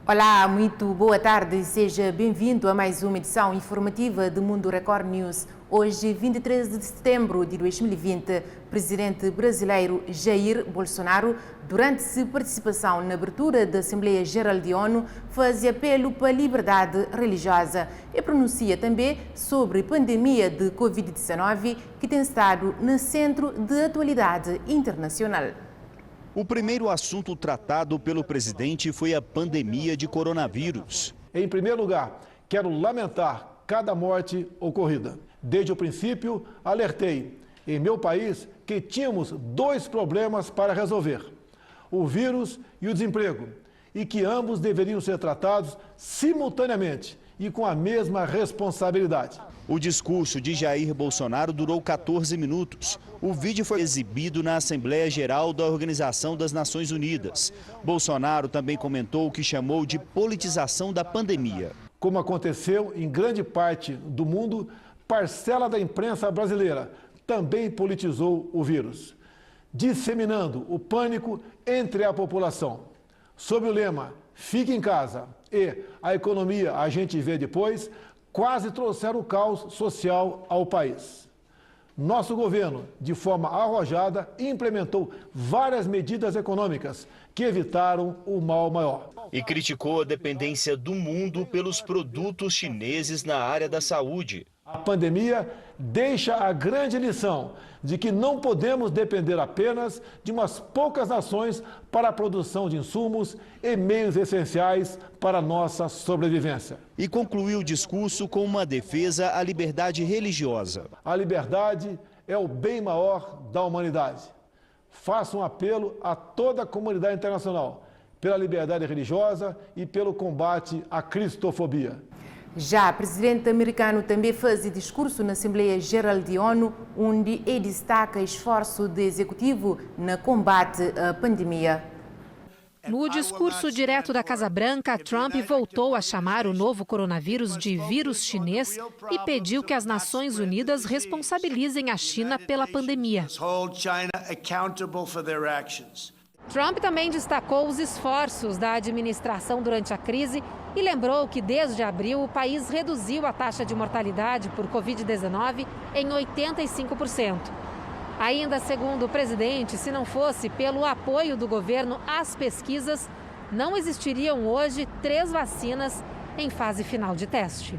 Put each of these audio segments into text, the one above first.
Olá, muito boa tarde. Seja bem-vindo a mais uma edição informativa do Mundo Record News. Hoje, 23 de setembro de 2020, o presidente brasileiro Jair Bolsonaro, durante sua participação na abertura da Assembleia Geral da ONU, faz apelo para a liberdade religiosa e pronuncia também sobre a pandemia de Covid-19 que tem estado no centro de atualidade internacional. O primeiro assunto tratado pelo presidente foi a pandemia de coronavírus. Em primeiro lugar, quero lamentar cada morte ocorrida. Desde o princípio, alertei em meu país que tínhamos dois problemas para resolver: o vírus e o desemprego, e que ambos deveriam ser tratados simultaneamente e com a mesma responsabilidade. O discurso de Jair Bolsonaro durou 14 minutos. O vídeo foi exibido na Assembleia Geral da Organização das Nações Unidas. Bolsonaro também comentou o que chamou de politização da pandemia. Como aconteceu em grande parte do mundo, parcela da imprensa brasileira também politizou o vírus, disseminando o pânico entre a população. Sob o lema "Fique em casa" e "A economia a gente vê depois", quase trouxeram o caos social ao país. Nosso governo, de forma arrojada, implementou várias medidas econômicas que evitaram o mal maior. E criticou a dependência do mundo pelos produtos chineses na área da saúde. A pandemia deixa a grande lição de que não podemos depender apenas de umas poucas nações para a produção de insumos e meios essenciais para a nossa sobrevivência. E concluiu o discurso com uma defesa à liberdade religiosa. A liberdade é o bem maior da humanidade. Faço um apelo a toda a comunidade internacional pela liberdade religiosa e pelo combate à cristofobia. Já o presidente americano também fez discurso na Assembleia Geral da ONU, onde ele destaca esforço do executivo no combate à pandemia. No discurso direto da Casa Branca, Trump voltou a chamar o novo coronavírus de vírus chinês e pediu que as Nações Unidas responsabilizem a China pela pandemia. Trump também destacou os esforços da administração durante a crise e lembrou que desde abril o país reduziu a taxa de mortalidade por Covid-19 em 85%. Ainda segundo o presidente, se não fosse pelo apoio do governo às pesquisas, não existiriam hoje 3 vacinas em fase final de teste.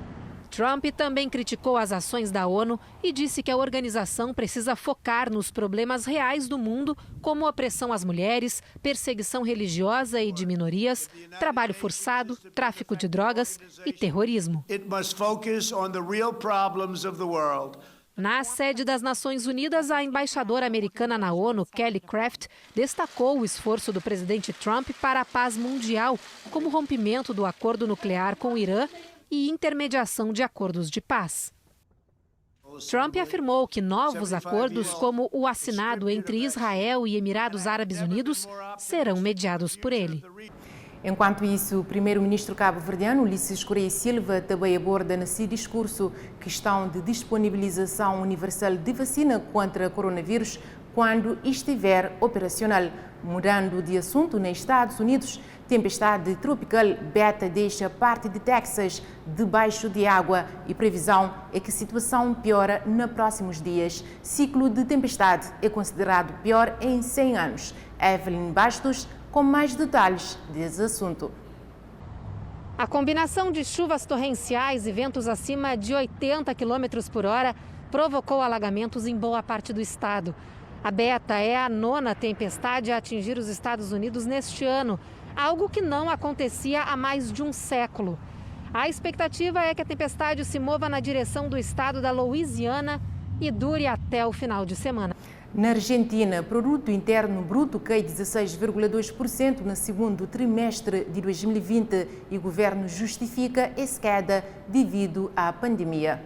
Trump também criticou as ações da ONU e disse que a organização precisa focar nos problemas reais do mundo, como opressão às mulheres, perseguição religiosa e de minorias, trabalho forçado, tráfico de drogas e terrorismo. Na sede das Nações Unidas, a embaixadora americana na ONU, Kelly Craft, destacou o esforço do presidente Trump para a paz mundial, como o rompimento do acordo nuclear com o Irã e intermediação de acordos de paz. Trump afirmou que novos acordos, como o assinado entre Israel e Emirados Árabes Unidos, serão mediados por ele. Enquanto isso, o primeiro-ministro cabo-verdiano, Ulisses Correia Silva, também aborda nesse discurso a questão de disponibilização universal de vacina contra coronavírus quando estiver operacional. Mudando de assunto, nos Estados Unidos, tempestade tropical Beta deixa parte de Texas debaixo de água e previsão é que a situação piora nos próximos dias. Ciclo de tempestade é considerado pior em 100 anos. Evelyn Bastos com mais detalhes desse assunto. A combinação de chuvas torrenciais e ventos acima de 80 km por hora provocou alagamentos em boa parte do estado. A Beta é a 9ª tempestade a atingir os Estados Unidos neste ano, algo que não acontecia há mais de um século. A expectativa é que a tempestade se mova na direção do estado da Louisiana e dure até o final de semana. Na Argentina, o produto interno bruto cai 16,2% no segundo trimestre de 2020 e o governo justifica essa queda devido à pandemia.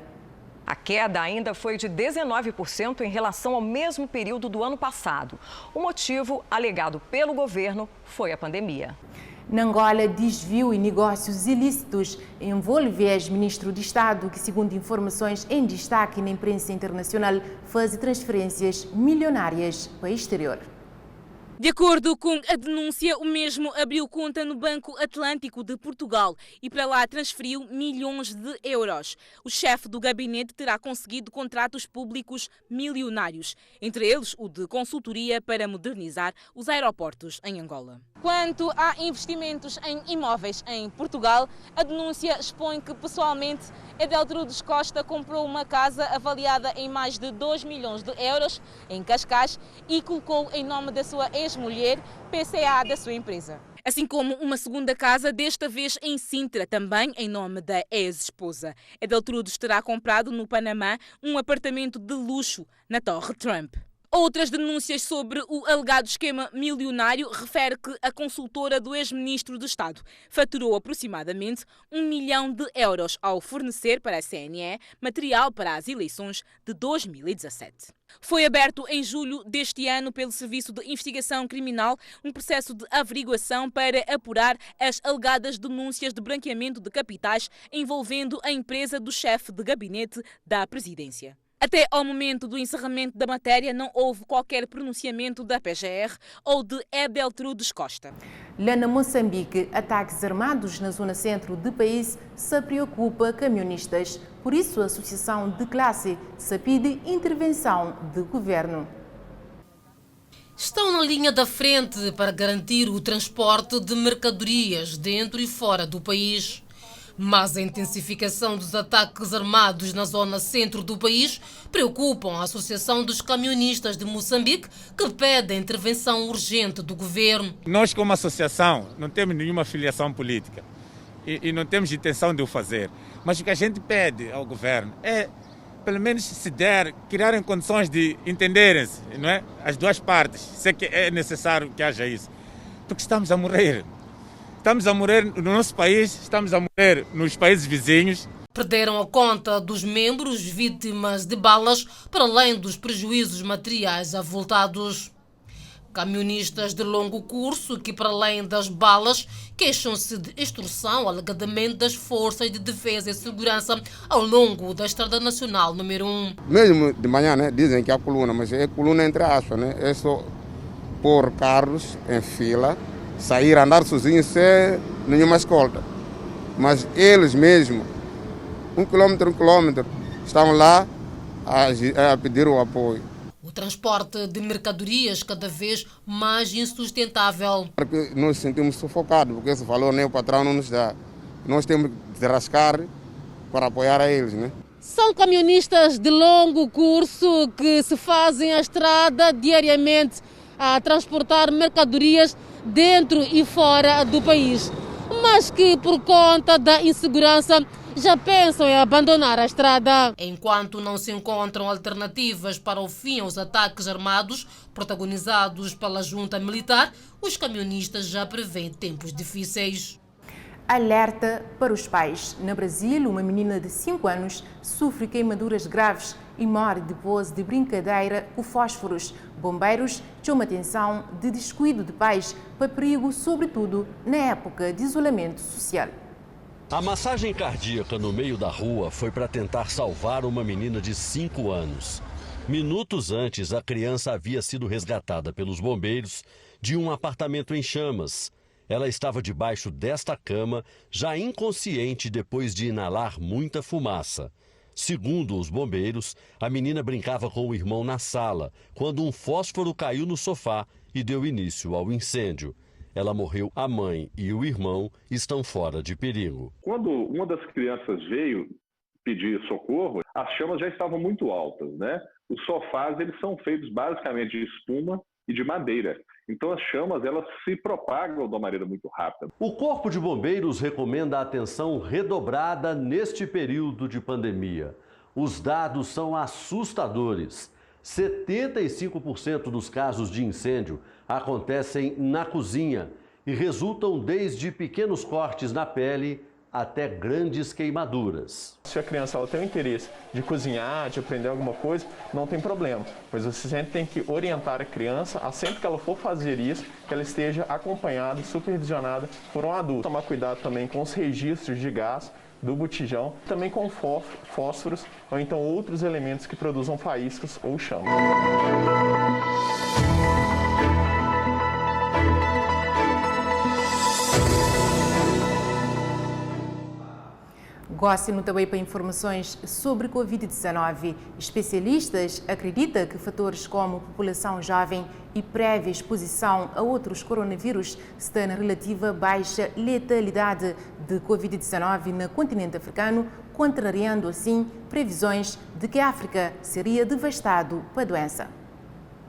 A queda ainda foi de 19% em relação ao mesmo período do ano passado. O motivo alegado pelo governo foi a pandemia. Na Angola, desvio e negócios ilícitos envolve ex-ministro de Estado que, segundo informações em destaque na imprensa internacional, faz transferências milionárias para o exterior. De acordo com a denúncia, o mesmo abriu conta no Banco Atlântico de Portugal e para lá transferiu milhões de euros. O chefe do gabinete terá conseguido contratos públicos milionários, entre eles o de consultoria para modernizar os aeroportos em Angola. Quanto a investimentos em imóveis em Portugal, a denúncia expõe que pessoalmente Edeltrudes Costa comprou uma casa avaliada em mais de 2 milhões de euros em Cascais e colocou em nome da sua ex-mulher, PCA da sua empresa. Assim como uma segunda casa, desta vez em Sintra, também em nome da ex-esposa. Edeltrudes terá comprado no Panamá um apartamento de luxo na Torre Trump. Outras denúncias sobre o alegado esquema milionário refere que a consultora do ex-ministro de Estado faturou aproximadamente 1 milhão de euros ao fornecer para a CNE material para as eleições de 2017. Foi aberto em julho deste ano pelo Serviço de Investigação Criminal um processo de averiguação para apurar as alegadas denúncias de branqueamento de capitais envolvendo a empresa do chefe de gabinete da presidência. Até ao momento do encerramento da matéria, não houve qualquer pronunciamento da PGR ou de Edeltrudes Costa. Lá na Moçambique, ataques armados na zona centro do país se preocupa camionistas. Por isso, a Associação de Classe se pede intervenção do governo. Estão na linha da frente para garantir o transporte de mercadorias dentro e fora do país. Mas a intensificação dos ataques armados na zona centro do país preocupam a Associação dos Camionistas de Moçambique, que pede a intervenção urgente do governo. Nós, como associação, não temos nenhuma filiação política e não temos intenção de o fazer. Mas o que a gente pede ao governo é, pelo menos, se der, criarem condições de entenderem-se, não é? As duas partes, se é que é necessário que haja isso. Porque estamos a morrer. Estamos a morrer no nosso país, estamos a morrer nos países vizinhos. Perderam a conta dos membros vítimas de balas, para além dos prejuízos materiais avultados. Camionistas de longo curso que, para além das balas, queixam-se de extorsão, alegadamente das forças de defesa e segurança ao longo da Estrada Nacional número 1. Mesmo de manhã, né, dizem que é a coluna, mas é coluna entre aspas, né? É só pôr carros em fila, sair, andar sozinho sem nenhuma escolta. Mas eles mesmo, 1 quilômetro, estão lá a pedir o apoio. O transporte de mercadorias cada vez mais insustentável. Nós nos sentimos sufocados, porque esse valor nem o patrão não nos dá. Nós temos de rascar para apoiar a eles, né? São camionistas de longo curso que se fazem a estrada diariamente a transportar mercadorias dentro e fora do país, mas que por conta da insegurança já pensam em abandonar a estrada. Enquanto não se encontram alternativas para o fim aos ataques armados protagonizados pela junta militar, os camionistas já prevêem tempos difíceis. Alerta para os pais. No Brasil, uma menina de 5 anos sofre queimaduras graves e morre depois de brincadeira com fósforos. Bombeiros chamam atenção de descuido de pais para perigo, sobretudo na época de isolamento social. A massagem cardíaca no meio da rua foi para tentar salvar uma menina de 5 anos. Minutos antes, a criança havia sido resgatada pelos bombeiros de um apartamento em chamas. Ela estava debaixo desta cama, já inconsciente depois de inalar muita fumaça. Segundo os bombeiros, a menina brincava com o irmão na sala, quando um fósforo caiu no sofá e deu início ao incêndio. Ela morreu, a mãe e o irmão estão fora de perigo. Quando uma das crianças veio pedir socorro, as chamas já estavam muito altas, né? Os sofás, eles são feitos basicamente de espuma e de madeira. Então as chamas, elas se propagam de uma maneira muito rápida. O Corpo de Bombeiros recomenda a atenção redobrada neste período de pandemia. Os dados são assustadores. 75% dos casos de incêndio acontecem na cozinha e resultam desde pequenos cortes na pele até grandes queimaduras. Se a criança ela tem o interesse de cozinhar, de aprender alguma coisa, não tem problema. Pois você sempre tem que orientar a criança, a sempre que ela for fazer isso, que ela esteja acompanhada, supervisionada por um adulto. Tomar cuidado também com os registros de gás do botijão, também com fósforos ou então outros elementos que produzam faíscas ou chamas. Goste-no também para informações sobre Covid-19. Especialistas acreditam que fatores como população jovem e prévia exposição a outros coronavírus estão na relativa baixa letalidade de Covid-19 no continente africano, contrariando assim previsões de que a África seria devastado pela doença.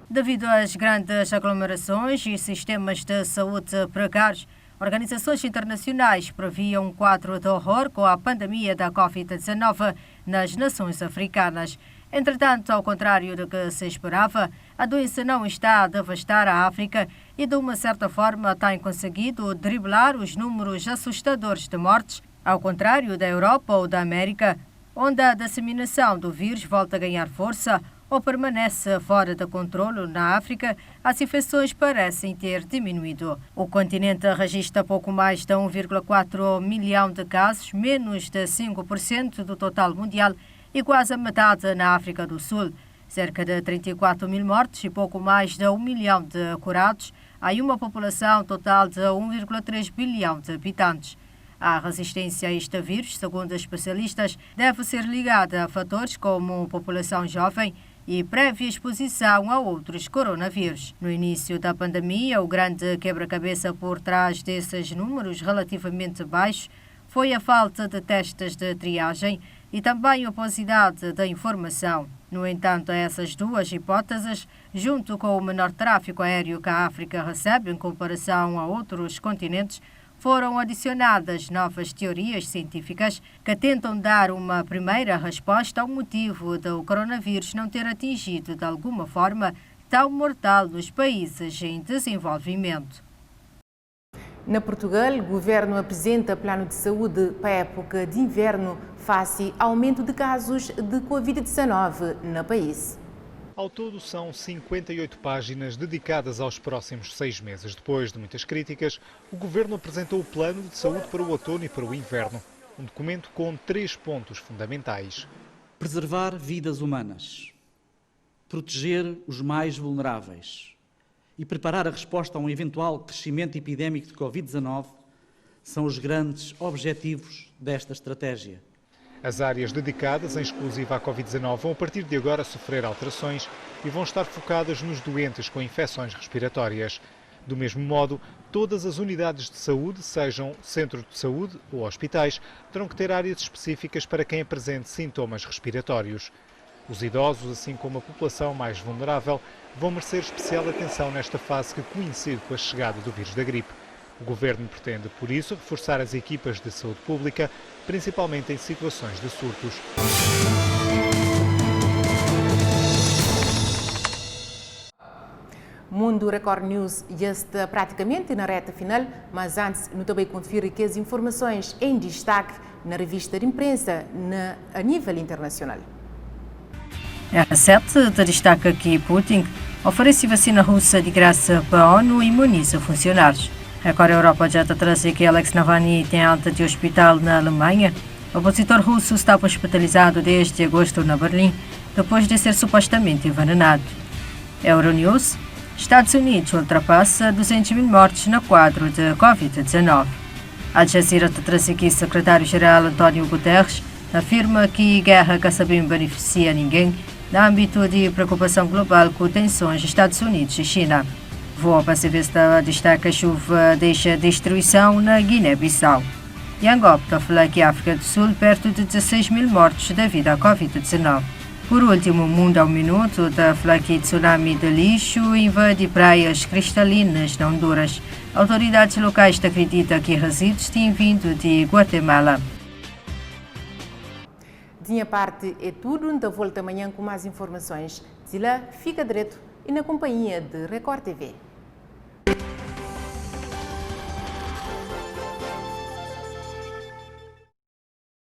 Devido às grandes aglomerações e sistemas de saúde precários, organizações internacionais previam um quadro de horror com a pandemia da Covid-19 nas nações africanas. Entretanto, ao contrário do que se esperava, a doença não está a devastar a África e, de uma certa forma, tem conseguido driblar os números assustadores de mortes, ao contrário da Europa ou da América, onde a disseminação do vírus volta a ganhar força ou permanece fora de controlo. Na África, as infecções parecem ter diminuído. O continente registra pouco mais de 1,4 milhão de casos, menos de 5% do total mundial, e quase a metade na África do Sul. Cerca de 34 mil mortes e pouco mais de 1 milhão de curados. Há uma população total de 1,3 bilhão de habitantes. A resistência a este vírus, segundo especialistas, deve ser ligada a fatores como população jovem e prévia exposição a outros coronavírus. No início da pandemia, o grande quebra-cabeça por trás desses números relativamente baixos foi a falta de testes de triagem e também a opacidade da informação. No entanto, essas duas hipóteses, junto com o menor tráfego aéreo que a África recebe em comparação a outros continentes, foram adicionadas novas teorias científicas que tentam dar uma primeira resposta ao motivo do coronavírus não ter atingido de alguma forma tão mortal nos países em desenvolvimento. Na Portugal, o governo apresenta plano de saúde para a época de inverno face ao aumento de casos de Covid-19 no país. Ao todo, são 58 páginas dedicadas aos próximos 6 meses. Depois de muitas críticas, o Governo apresentou o Plano de Saúde para o outono e para o inverno. Um documento com 3 pontos fundamentais. Preservar vidas humanas, proteger os mais vulneráveis e preparar a resposta a um eventual crescimento epidémico de Covid-19 são os grandes objetivos desta estratégia. As áreas dedicadas, em exclusiva à Covid-19, vão a partir de agora sofrer alterações e vão estar focadas nos doentes com infecções respiratórias. Do mesmo modo, todas as unidades de saúde, sejam centros de saúde ou hospitais, terão que ter áreas específicas para quem apresente sintomas respiratórios. Os idosos, assim como a população mais vulnerável, vão merecer especial atenção nesta fase que coincide com a chegada do vírus da gripe. O Governo pretende, por isso, reforçar as equipas de saúde pública, principalmente em situações de surtos. Mundo Record News já está praticamente na reta final, mas antes, não também confira que as informações em destaque na revista de imprensa a nível internacional. R7 destaca que Putin oferece vacina russa de graça para a ONU e imuniza funcionários. Agora a Europa já está trazendo que Alex Navalny tem alta de hospital na Alemanha. O opositor russo estava hospitalizado desde agosto na Berlim, depois de ser supostamente envenenado. Euronews: Estados Unidos ultrapassa 200 mil mortes no quadro de Covid-19. Al Jazeera traz aqui secretário-geral António Guterres afirma que guerra que sabem beneficia ninguém no âmbito de preocupação global com tensões Estados Unidos e China. Voa pacifista destaca chuva deixa destruição na Guiné-Bissau. E Angola fala que a África do Sul perto de 16 mil mortes devido à Covid-19. Por último, Mundo ao Minuto da fala que tsunami de lixo invade praias cristalinas na Honduras. Autoridades locais acreditam que resíduos têm vindo de Guatemala. De minha parte é tudo, então volto amanhã com mais informações. De lá, fica direto e na companhia de Record TV.